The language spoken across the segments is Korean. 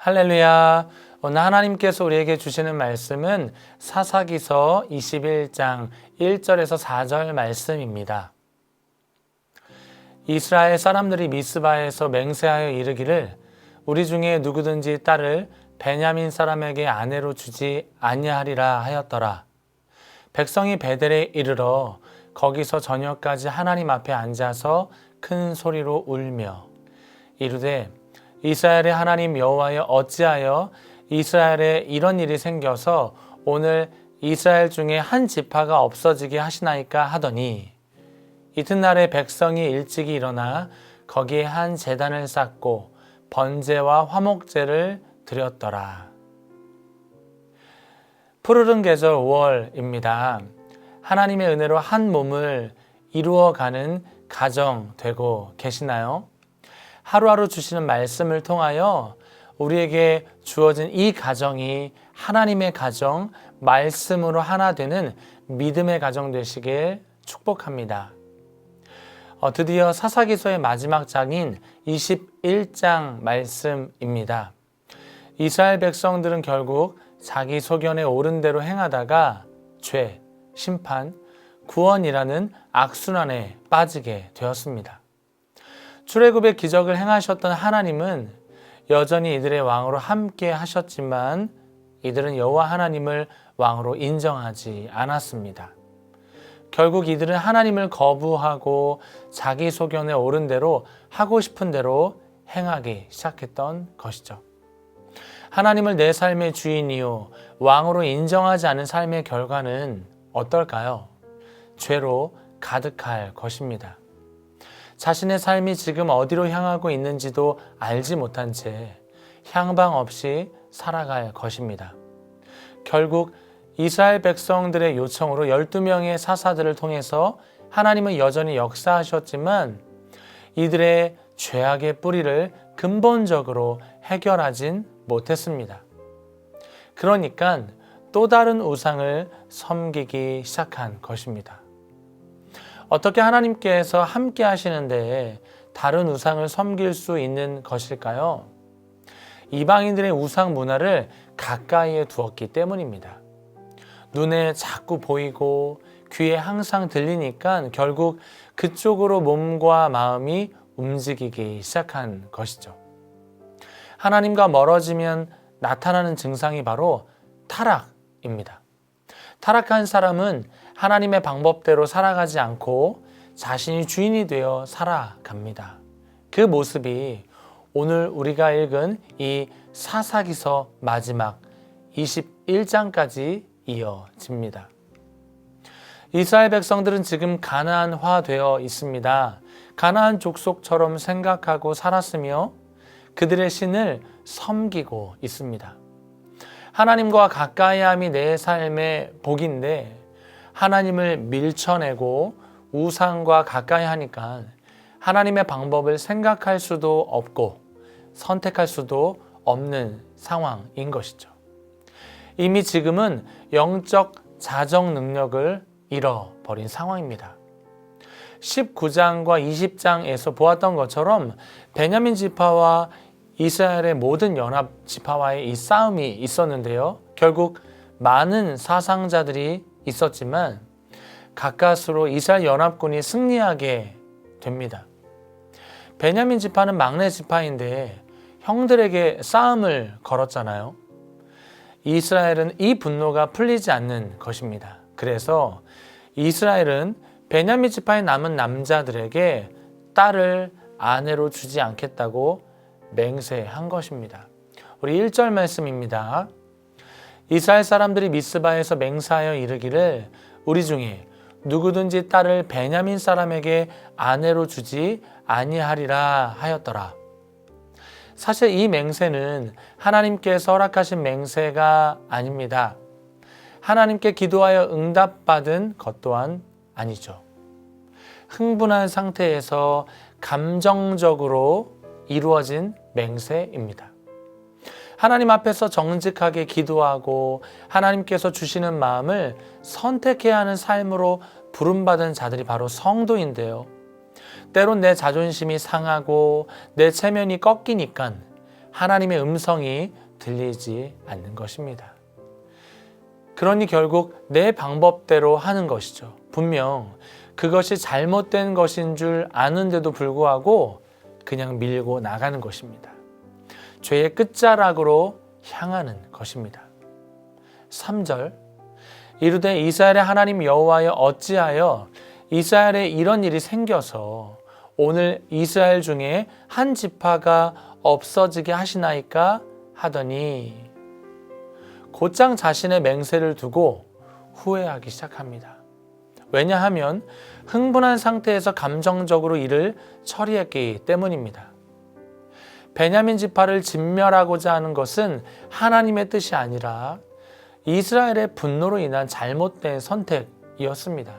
할렐루야. 오늘 하나님께서 우리에게 주시는 말씀은 사사기서 21장 1절에서 4절 말씀입니다. 이스라엘 사람들이 미스바에서 맹세하여 이르기를 우리 중에 누구든지 딸을 베냐민 사람에게 아내로 주지 아니하리라 하였더라. 백성이 베델에 이르러 거기서 저녁까지 하나님 앞에 앉아서 큰 소리로 울며 이르되 이스라엘의 하나님 여호와여 어찌하여 이스라엘에 이런 일이 생겨서 오늘 이스라엘 중에 한 지파가 없어지게 하시나이까 하더니 이튿날에 백성이 일찍이 일어나 거기에 한 제단을 쌓고 번제와 화목제를 드렸더라. 푸르른 계절 5월입니다. 하나님의 은혜로 한 몸을 이루어가는 가정 되고 계시나요? 하루하루 주시는 말씀을 통하여 우리에게 주어진 이 가정이 하나님의 가정, 말씀으로 하나 되는 믿음의 가정 되시길 축복합니다. 드디어 사사기서의 마지막 장인 21장 말씀입니다. 이스라엘 백성들은 결국 자기 소견에 옳은 대로 행하다가 죄, 심판, 구원이라는 악순환에 빠지게 되었습니다. 출애굽의 기적을 행하셨던 하나님은 여전히 이들의 왕으로 함께 하셨지만 이들은 여호와 하나님을 왕으로 인정하지 않았습니다. 결국 이들은 하나님을 거부하고 자기 소견에 옳은 대로 하고 싶은 대로 행하기 시작했던 것이죠. 하나님을 내 삶의 주인이요 왕으로 인정하지 않은 삶의 결과는 어떨까요? 죄로 가득할 것입니다. 자신의 삶이 지금 어디로 향하고 있는지도 알지 못한 채 향방 없이 살아갈 것입니다. 결국 이스라엘 백성들의 요청으로 12명의 사사들을 통해서 하나님은 여전히 역사하셨지만 이들의 죄악의 뿌리를 근본적으로 해결하진 못했습니다. 그러니까 또 다른 우상을 섬기기 시작한 것입니다. 어떻게 하나님께서 함께 하시는데 다른 우상을 섬길 수 있는 것일까요? 이방인들의 우상 문화를 가까이에 두었기 때문입니다. 눈에 자꾸 보이고 귀에 항상 들리니까 결국 그쪽으로 몸과 마음이 움직이기 시작한 것이죠. 하나님과 멀어지면 나타나는 증상이 바로 타락입니다. 타락한 사람은 하나님의 방법대로 살아가지 않고 자신이 주인이 되어 살아갑니다. 그 모습이 오늘 우리가 읽은 이 사사기서 마지막 21장까지 이어집니다. 이스라엘 백성들은 지금 가나안화되어 있습니다. 가나안 족속처럼 생각하고 살았으며 그들의 신을 섬기고 있습니다. 하나님과 가까이함이 내 삶의 복인데 하나님을 밀쳐내고 우상과 가까이 하니까 하나님의 방법을 생각할 수도 없고 선택할 수도 없는 상황인 것이죠. 이미 지금은 영적 자정 능력을 잃어버린 상황입니다. 19장과 20장에서 보았던 것처럼 베냐민 지파와 이스라엘의 모든 연합 지파와의 이 싸움이 있었는데요. 결국 많은 사상자들이 있었지만 가까스로 이스라엘 연합군이 승리하게 됩니다. 베냐민 지파는 막내 지파인데 형들에게 싸움을 걸었잖아요. 이스라엘은 이 분노가 풀리지 않는 것입니다. 그래서 이스라엘은 베냐민 지파에 남은 남자들에게 딸을 아내로 주지 않겠다고 맹세한 것입니다. 우리 1절 말씀입니다. 이스라엘 사람들이 미스바에서 맹세하여 이르기를 우리 중에 누구든지 딸을 베냐민 사람에게 아내로 주지 아니하리라 하였더라. 사실 이 맹세는 하나님께서 허락하신 맹세가 아닙니다. 하나님께 기도하여 응답받은 것 또한 아니죠. 흥분한 상태에서 감정적으로 이루어진 맹세입니다. 하나님 앞에서 정직하게 기도하고 하나님께서 주시는 마음을 선택해야 하는 삶으로 부름받은 자들이 바로 성도인데요. 때론 내 자존심이 상하고 내 체면이 꺾이니까 하나님의 음성이 들리지 않는 것입니다. 그러니 결국 내 방법대로 하는 것이죠. 분명 그것이 잘못된 것인 줄 아는데도 불구하고 그냥 밀고 나가는 것입니다. 죄의 끝자락으로 향하는 것입니다. 3절 이르되 이스라엘의 하나님 여호와여 어찌하여 이스라엘에 이런 일이 생겨서 오늘 이스라엘 중에 한 지파가 없어지게 하시나이까 하더니 곧장 자신의 맹세를 두고 후회하기 시작합니다. 왜냐하면 흥분한 상태에서 감정적으로 이를 처리했기 때문입니다. 베냐민 지파를 진멸하고자 하는 것은 하나님의 뜻이 아니라 이스라엘의 분노로 인한 잘못된 선택이었습니다.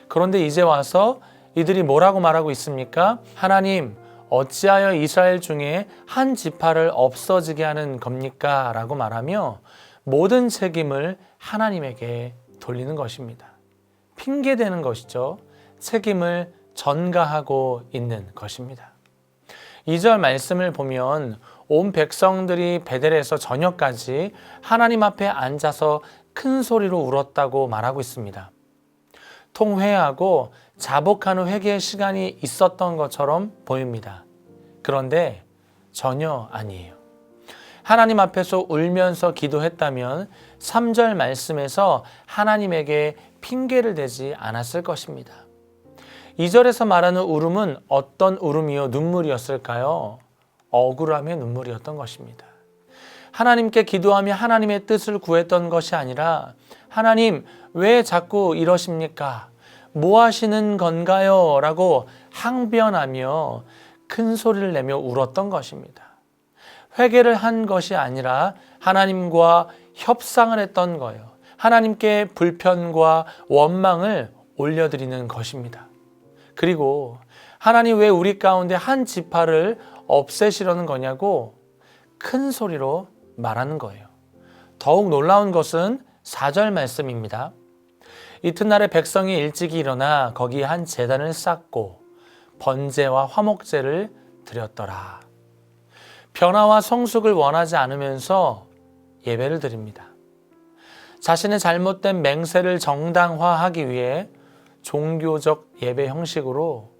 그런데 이제 와서 이들이 뭐라고 말하고 있습니까? 하나님, 어찌하여 이스라엘 중에 한 지파를 없어지게 하는 겁니까? 라고 말하며 모든 책임을 하나님에게 돌리는 것입니다. 핑계대는 것이죠. 책임을 전가하고 있는 것입니다. 2절 말씀을 보면 온 백성들이 베델에서 저녁까지 하나님 앞에 앉아서 큰 소리로 울었다고 말하고 있습니다. 통회하고 자복하는 회개의 시간이 있었던 것처럼 보입니다. 그런데 전혀 아니에요. 하나님 앞에서 울면서 기도했다면 3절 말씀에서 하나님에게 핑계를 대지 않았을 것입니다. 2절에서 말하는 울음은 어떤 울음이요? 눈물이었을까요? 억울함의 눈물이었던 것입니다. 하나님께 기도하며 하나님의 뜻을 구했던 것이 아니라 하나님 왜 자꾸 이러십니까? 뭐 하시는 건가요? 라고 항변하며 큰 소리를 내며 울었던 것입니다. 회개를 한 것이 아니라 하나님과 협상을 했던 거예요. 하나님께 불편과 원망을 올려드리는 것입니다. 그리고 하나님 왜 우리 가운데 한 지파를 없애시려는 거냐고 큰 소리로 말하는 거예요. 더욱 놀라운 것은 4절 말씀입니다. 이튿날에 백성이 일찍이 일어나 거기에 한 제단을 쌓고 번제와 화목제를 드렸더라. 변화와 성숙을 원하지 않으면서 예배를 드립니다. 자신의 잘못된 맹세를 정당화하기 위해 종교적 예배 형식으로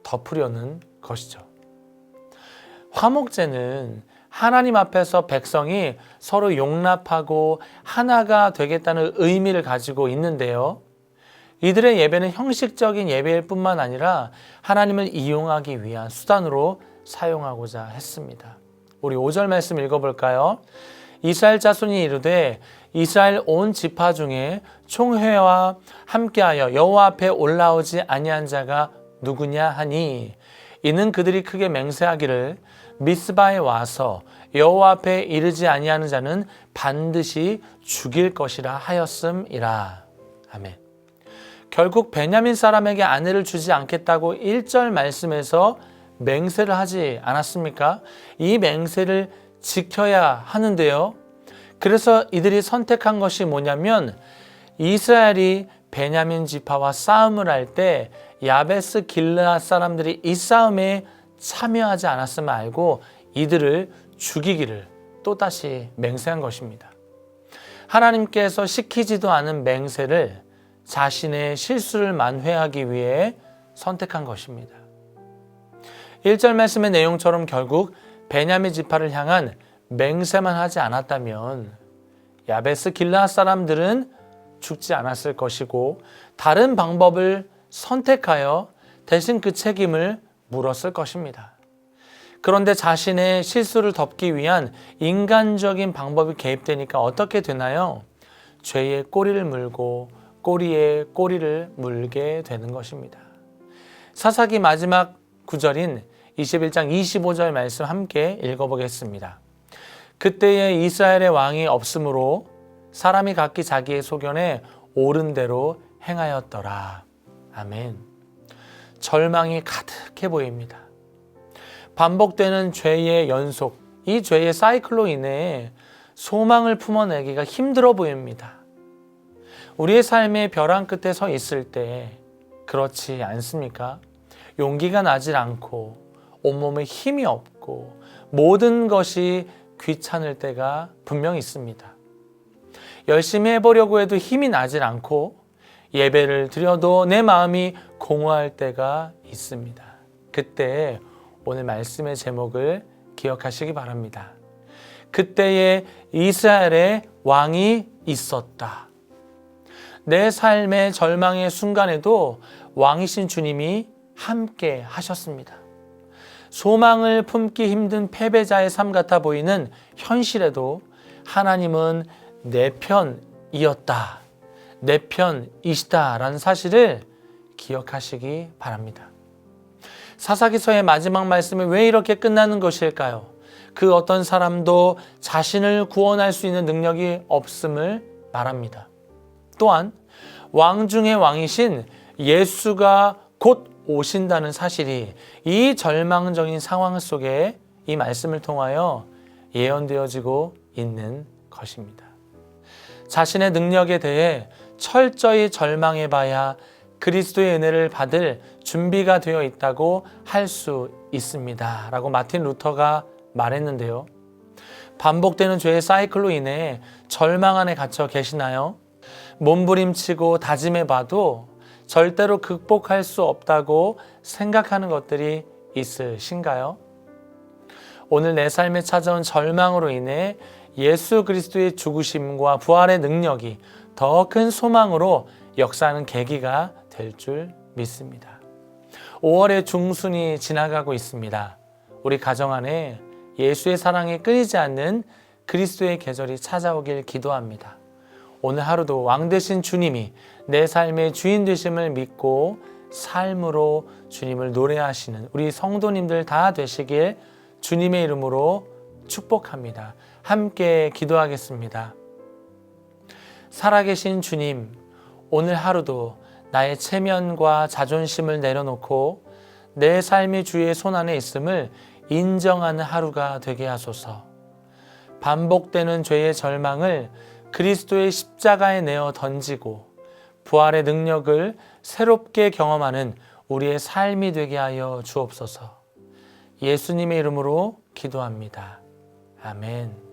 덮으려는 것이죠. 화목제는 하나님 앞에서 백성이 서로 용납하고 하나가 되겠다는 의미를 가지고 있는데요. 이들의 예배는 형식적인 예배일 뿐만 아니라 하나님을 이용하기 위한 수단으로 사용하고자 했습니다. 우리 5절 말씀 읽어볼까요? 이스라엘 자손이 이르되 이스라엘 온 지파 중에 총회와 함께하여 여호와 앞에 올라오지 아니한 자가 누구냐 하니 이는 그들이 크게 맹세하기를 미스바에 와서 여호와 앞에 이르지 아니하는 자는 반드시 죽일 것이라 하였음이라. 아멘. 결국 베냐민 사람에게 아내를 주지 않겠다고 1절 말씀에서 맹세를 하지 않았습니까? 이 맹세를 지켜야 하는데요. 그래서 이들이 선택한 것이 뭐냐면 이스라엘이 베냐민 지파와 싸움을 할 때 야베스 길르앗 사람들이 이 싸움에 참여하지 않았음을 알고 이들을 죽이기를 또다시 맹세한 것입니다. 하나님께서 시키지도 않은 맹세를 자신의 실수를 만회하기 위해 선택한 것입니다. 1절 말씀의 내용처럼 결국 베냐민 지파를 향한 맹세만 하지 않았다면 야베스 길르앗 사람들은 죽지 않았을 것이고 다른 방법을 선택하여 대신 그 책임을 물었을 것입니다. 그런데 자신의 실수를 덮기 위한 인간적인 방법이 개입되니까 어떻게 되나요? 죄의 꼬리를 물고 꼬리에 꼬리를 물게 되는 것입니다. 사사기 마지막 구절인 21장 25절 말씀 함께 읽어보겠습니다. 그때에 이스라엘의 왕이 없으므로 사람이 각기 자기의 소견에 옳은 대로 행하였더라. 아멘. 절망이 가득해 보입니다. 반복되는 죄의 연속, 이 죄의 사이클로 인해 소망을 품어내기가 힘들어 보입니다. 우리의 삶의 벼랑 끝에 서 있을 때 그렇지 않습니까? 용기가 나질 않고 온몸에 힘이 없고 모든 것이 귀찮을 때가 분명히 있습니다. 열심히 해보려고 해도 힘이 나질 않고 예배를 드려도 내 마음이 공허할 때가 있습니다. 그때 오늘 말씀의 제목을 기억하시기 바랍니다. 그때에 이스라엘의 왕이 있었다. 내 삶의 절망의 순간에도 왕이신 주님이 함께 하셨습니다. 소망을 품기 힘든 패배자의 삶 같아 보이는 현실에도 하나님은 내 편이었다. 내 편이시다라는 사실을 기억하시기 바랍니다. 사사기서의 마지막 말씀이 왜 이렇게 끝나는 것일까요? 그 어떤 사람도 자신을 구원할 수 있는 능력이 없음을 말합니다. 또한 왕 중의 왕이신 예수가 곧 오신다는 사실이 이 절망적인 상황 속에 이 말씀을 통하여 예언되어지고 있는 것입니다. 자신의 능력에 대해 철저히 절망해봐야 그리스도의 은혜를 받을 준비가 되어 있다고 할 수 있습니다. 라고 마틴 루터가 말했는데요. 반복되는 죄의 사이클로 인해 절망 안에 갇혀 계시나요? 몸부림치고 다짐해봐도 절대로 극복할 수 없다고 생각하는 것들이 있으신가요? 오늘 내 삶에 찾아온 절망으로 인해 예수 그리스도의 죽으심과 부활의 능력이 더 큰 소망으로 역사하는 계기가 될 줄 믿습니다. 5월의 중순이 지나가고 있습니다. 우리 가정 안에 예수의 사랑이 끊이지 않는 그리스도의 계절이 찾아오길 기도합니다. 오늘 하루도 왕 되신 주님이 내 삶의 주인 되심을 믿고 삶으로 주님을 노래하시는 우리 성도님들 다 되시길 주님의 이름으로 축복합니다. 함께 기도하겠습니다. 살아계신 주님, 오늘 하루도 나의 체면과 자존심을 내려놓고 내 삶이 주의 손안에 있음을 인정하는 하루가 되게 하소서. 반복되는 죄의 절망을 그리스도의 십자가에 내어 던지고 부활의 능력을 새롭게 경험하는 우리의 삶이 되게 하여 주옵소서. 예수님의 이름으로 기도합니다. 아멘.